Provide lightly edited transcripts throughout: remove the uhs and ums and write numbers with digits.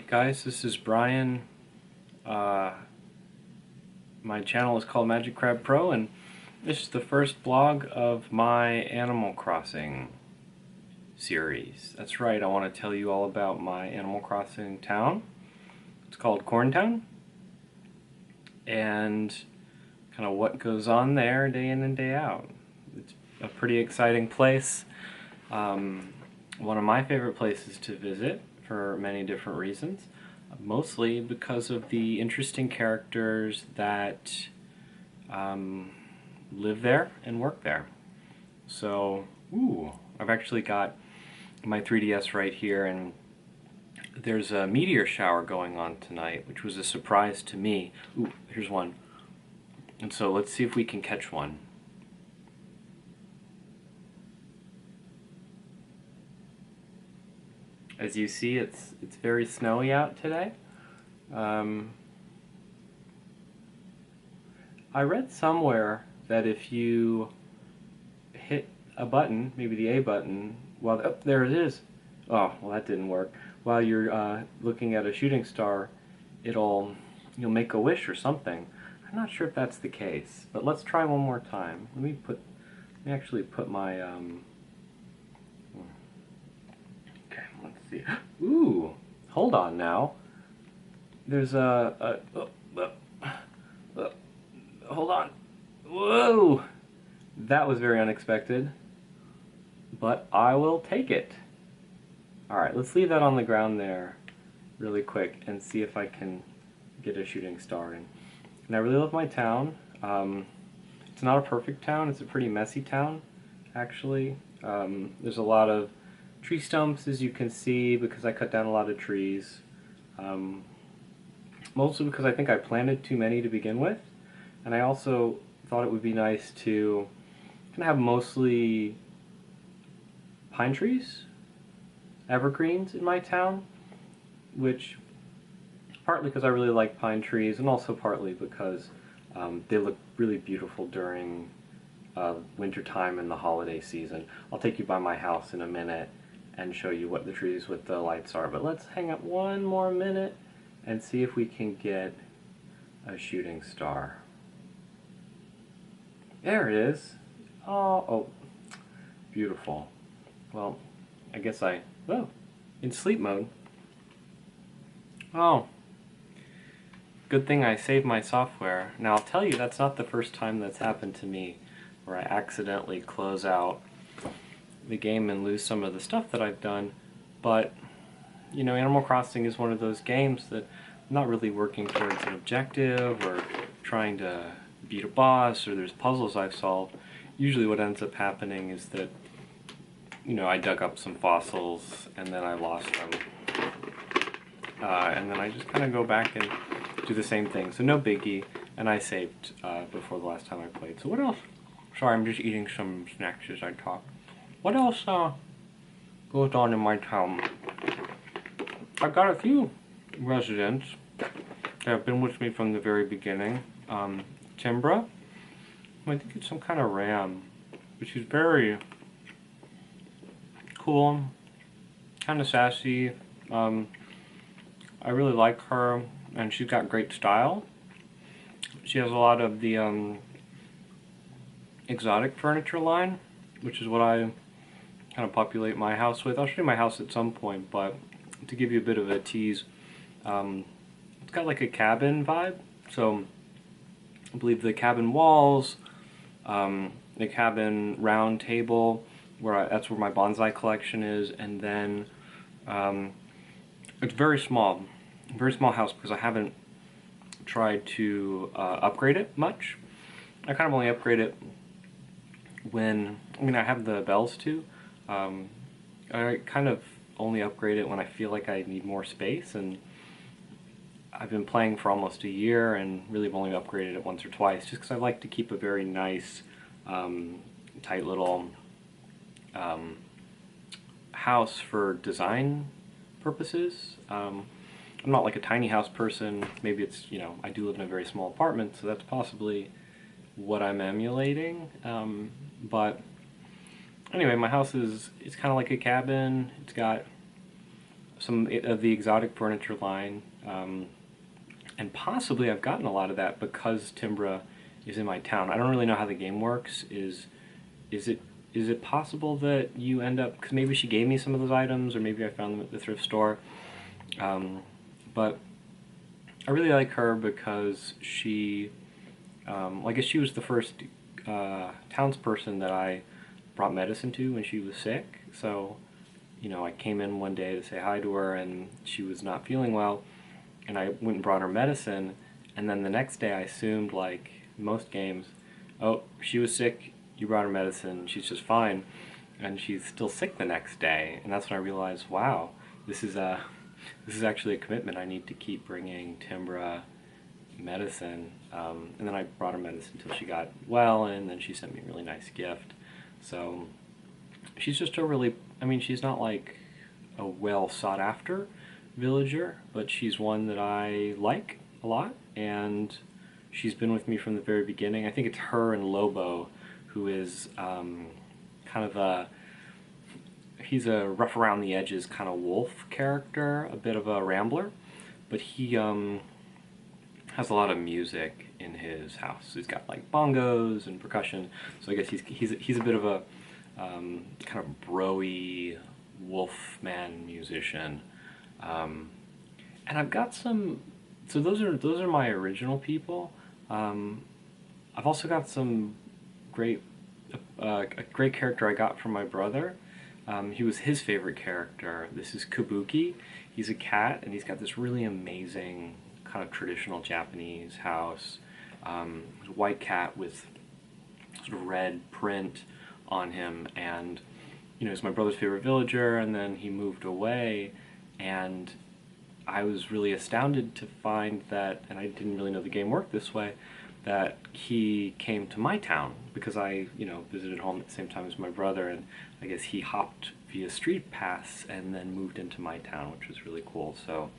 Guys, this is Brian. My channel is called Crad Pro, and this is the first blog of my Animal Crossing series. That's right, I want to tell you all about my Animal Crossing town. It's called Corntown, and kind of what goes on there day in and day out. It's a pretty exciting place. One of my favorite places to visit for many different reasons, mostly because of the interesting characters that live there and work there. So, I've actually got my 3DS right here, and there's a meteor shower going on tonight, which was a surprise to me. Ooh, here's one. And so let's see if we can catch one. As you see, it's very snowy out today. I read somewhere that if you hit a button, maybe the A button, oh, there it is. Oh, well, that didn't work. While you're looking at a shooting star, you'll make a wish or something. I'm not sure if that's the case, but let's try one more time. Let me actually put my okay, let's see. Ooh, hold on now. There's hold on. Whoa! That was very unexpected, but I will take it. Alright, let's leave that on the ground there really quick and see if I can get a shooting star in. And I really love my town. It's not a perfect town, it's a pretty messy town, actually. There's a lot of tree stumps, as you can see, because I cut down a lot of trees. Mostly because I think I planted too many to begin with. And I also thought it would be nice to kind of have mostly pine trees, evergreens in my town, which partly because I really like pine trees, and also partly because they look really beautiful during winter time and the holiday season. I'll take you by my house in a minute and show you what the trees with the lights are, but let's hang up one more minute and see if we can get a shooting star. There it is. Oh, beautiful. Well, I guess in sleep mode. Oh, good thing I saved my software. Now I'll tell you, that's not the first time that's happened to me, where I accidentally close out the game and lose some of the stuff that I've done. But, you know, Animal Crossing is one of those games that I'm not really working towards an objective or trying to beat a boss, or there's puzzles I've solved. Usually what ends up happening is that, you know, I dug up some fossils and then I lost them. And then I just kind of go back and do the same thing. So no biggie, and I saved before the last time I played. So what else? Sorry, I'm just eating some snacks as I talk. What else goes on in my town? I've got a few residents that have been with me from the very beginning. Timbra, I think it's some kind of ram, but she's very cool, kind of sassy. I really like her, and she's got great style. She has a lot of the exotic furniture line, which is what I kind of populate my house with. I'll show you my house at some point, but to give you a bit of a tease, it's got like a cabin vibe. So I believe the cabin walls, the cabin round table, that's where my bonsai collection is, and then it's very small house because I haven't tried to upgrade it much. I kind of only upgrade it when, I have the bells too. I kind of only upgrade it when I feel like I need more space, and I've been playing for almost a year and really have only upgraded it once or twice, just because I like to keep a very nice, tight little house for design purposes. I'm not like a tiny house person. Maybe it's, I do live in a very small apartment, so that's possibly what I'm emulating. But anyway, my house it's kind of like a cabin. It's got some of the exotic furniture line, and possibly I've gotten a lot of that because Timbra is in my town. I don't really know how the game works. Is it is it possible that you end up, because maybe she gave me some of those items, or maybe I found them at the thrift store. But I really like her because she, well, I guess she was the first townsperson that I brought medicine to when she was sick. So, you know, I came in one day to say hi to her, and she was not feeling well, and I went and brought her medicine, and then the next day I assumed, like most games, oh, she was sick, you brought her medicine, she's just fine, and she's still sick the next day, and that's when I realized, wow, this is actually a commitment. I need to keep bringing Timbra medicine, and then I brought her medicine until she got well, and then she sent me a really nice gift. So she's just a really, I mean, she's not like a well sought after villager, but she's one that I like a lot, and she's been with me from the very beginning. I think it's her and Lobo, who is kind of he's a rough around the edges kind of wolf character, a bit of a rambler, but he has a lot of music in his house. He's got like bongos and percussion, so I guess he's a bit of a kind of bro-y wolfman musician. And I've got some. So those are my original people. I've also got some great a great character I got from my brother. He was his favorite character. This is Kabuki. He's a cat, and he's got this really amazing kind of traditional Japanese house. He's a white cat with sort of red print on him, and you know, he's my brother's favorite villager, and then he moved away, and I was really astounded to find that, and I didn't really know the game worked this way, that he came to my town because I, you know, visited home at the same time as my brother, and I guess he hopped via street pass and then moved into my town, which was really cool. So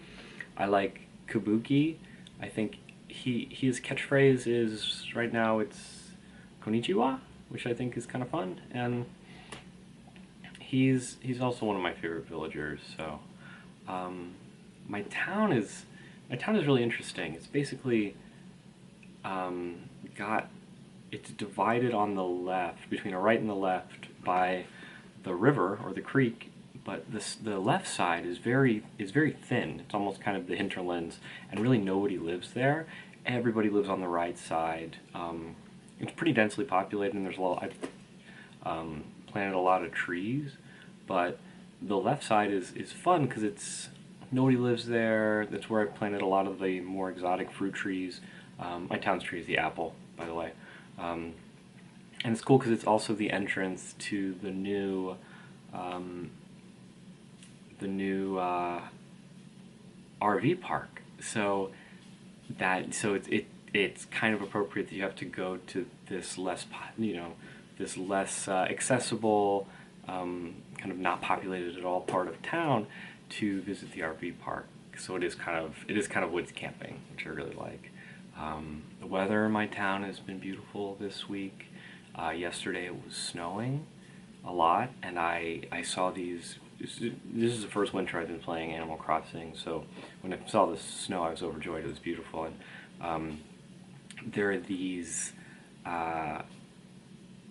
I like Kabuki. I think his catchphrase is, right now, it's konnichiwa, which I think is kind of fun, and he's also one of my favorite villagers. So my town is really interesting. It's basically it's divided on the left, between a right and the left, by the river or the creek, but the left side is very thin. It's almost kind of the hinterlands, and really nobody lives there. Everybody lives on the right side. It's pretty densely populated, and there's a lot. I've planted a lot of trees, but the left side is fun because it's nobody lives there. That's where I've planted a lot of the more exotic fruit trees. My town's tree is the apple, by the way. And it's cool because it's also the entrance to the new RV park. So it's kind of appropriate that you have to go to this less accessible, kind of not populated at all part of town to visit the RV park. So it is kind of woods camping, which I really like. The weather in my town has been beautiful this week. Yesterday it was snowing a lot, and I saw these. This is the first winter I've been playing Animal Crossing, so when I saw the snow I was overjoyed. It was beautiful, and there are these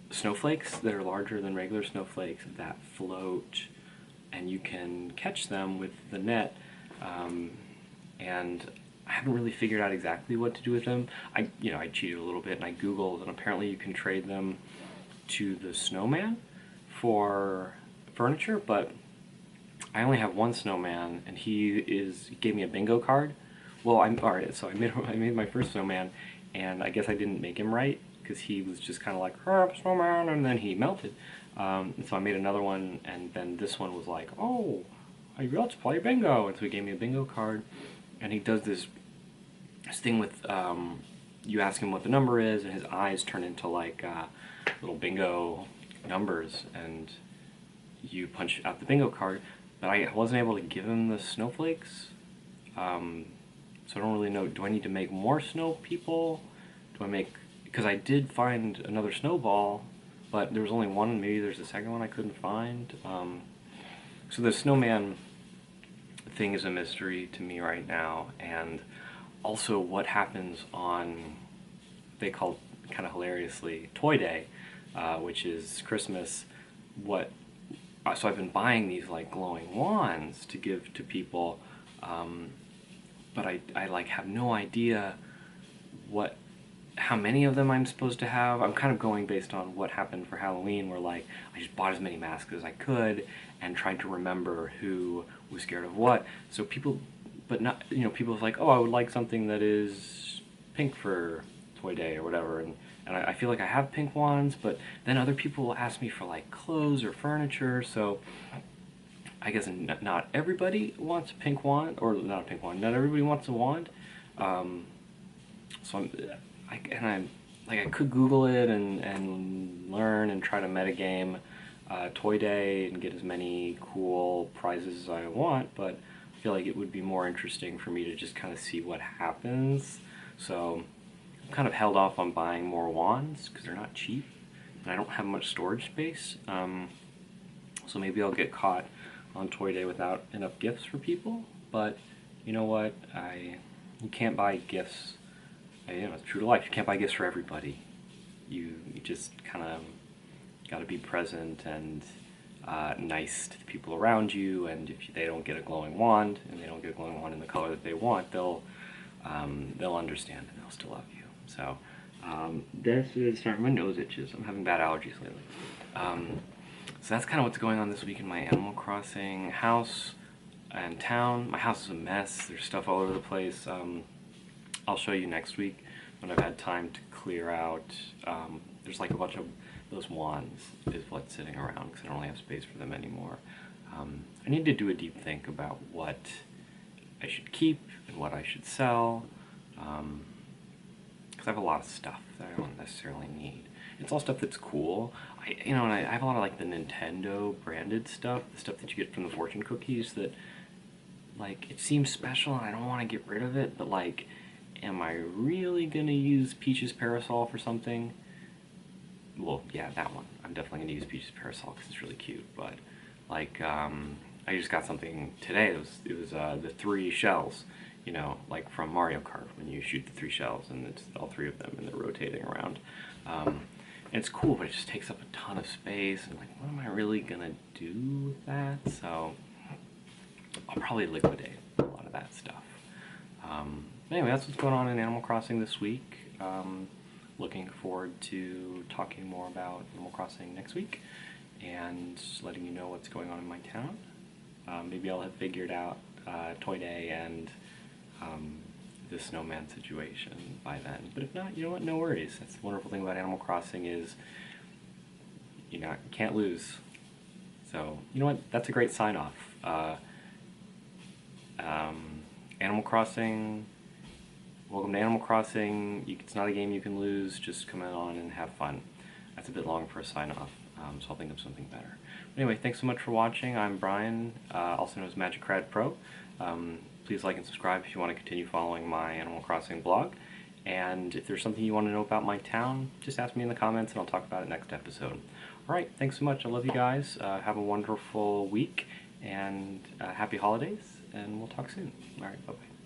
snowflakes that are larger than regular snowflakes that float, and you can catch them with the net, and I haven't really figured out exactly what to do with them. I cheated a little bit, and I Googled, and apparently you can trade them to the snowman for furniture, but I only have one snowman, and he gave me a bingo card. Well, alright, so I made my first snowman, and I guess I didn't make him right, because he was just kind of like, snowman, and then he melted. And so I made another one, and then this one was like, oh, let's play bingo, and so he gave me a bingo card, and he does this thing with, you ask him what the number is, and his eyes turn into like little bingo numbers, and you punch out the bingo card, but I wasn't able to give him the snowflakes, so I don't really know, do I need to make more snow people? Because I did find another snowball, but there was only one, maybe there's a second one I couldn't find. So the snowman thing is a mystery to me right now, and also what happens on, they call kind of hilariously Toy Day, which is Christmas. So I've been buying these like glowing wands to give to people, but I like have no idea how many of them I'm supposed to have. I'm kind of going based on what happened for Halloween, where like I just bought as many masks as I could and tried to remember who was scared of what. So people, but not, people was like, oh, I would like something that is pink for Toy Day or whatever, and I feel like I have pink wands, but then other people will ask me for like clothes or furniture, so I guess not everybody wants a pink wand, or not a pink wand, not everybody wants a wand. So I'm like, I could Google it and learn and try to metagame Toy Day and get as many cool prizes as I want, but I feel like it would be more interesting for me to just kind of see what happens. So I'm kind of held off on buying more wands because they're not cheap and I don't have much storage space. So maybe I'll get caught on Toy Day without enough gifts for people, but you know what? You can't buy gifts. It's true to life. You can't buy gifts for everybody. You just kind of got to be present and nice to the people around you. And if they don't get a glowing wand, and they don't get a glowing wand in the color that they want, they'll understand and they'll still love you. So this is starting. My nose itches. I'm having bad allergies lately. So that's kind of what's going on this week in my Animal Crossing house and town. My house is a mess. There's stuff all over the place. I'll show you next week when I've had time to clear out. There's like a bunch of those wands is what's sitting around because I don't really have space for them anymore. I need to do a deep think about what I should keep and what I should sell, because I have a lot of stuff that I don't necessarily need. It's all stuff that's cool. And I have a lot of like the Nintendo branded stuff, the stuff that you get from the fortune cookies that, like, it seems special and I don't want to get rid of it, but like, am I really gonna use Peach's parasol for something? Well, yeah, that one. I'm definitely gonna use Peach's parasol because it's really cute, but like, I just got something today. It was the 3 shells, like from Mario Kart when you shoot the 3 shells and it's all 3 of them and they're rotating around. And it's cool, but it just takes up a ton of space, and like, what am I really gonna do with that? So I'll probably liquidate a lot of that stuff. Anyway, that's what's going on in Animal Crossing this week. Looking forward to talking more about Animal Crossing next week and letting you know what's going on in my town. Maybe I'll have figured out Toy Day and the snowman situation by then. But if not, you know what? No worries. That's the wonderful thing about Animal Crossing is you can't lose. So, you know what? That's a great sign-off. Animal Crossing, welcome to Animal Crossing. It's not a game you can lose, just come on and have fun. That's a bit long for a sign-off, so I'll think of something better. But anyway, thanks so much for watching. I'm Brian, also known as Magic Crad Pro. Please like and subscribe if you want to continue following my Animal Crossing blog. And if there's something you want to know about my town, just ask me in the comments and I'll talk about it next episode. Alright, thanks so much. I love you guys. Have a wonderful week and happy holidays, and we'll talk soon. Alright, bye-bye.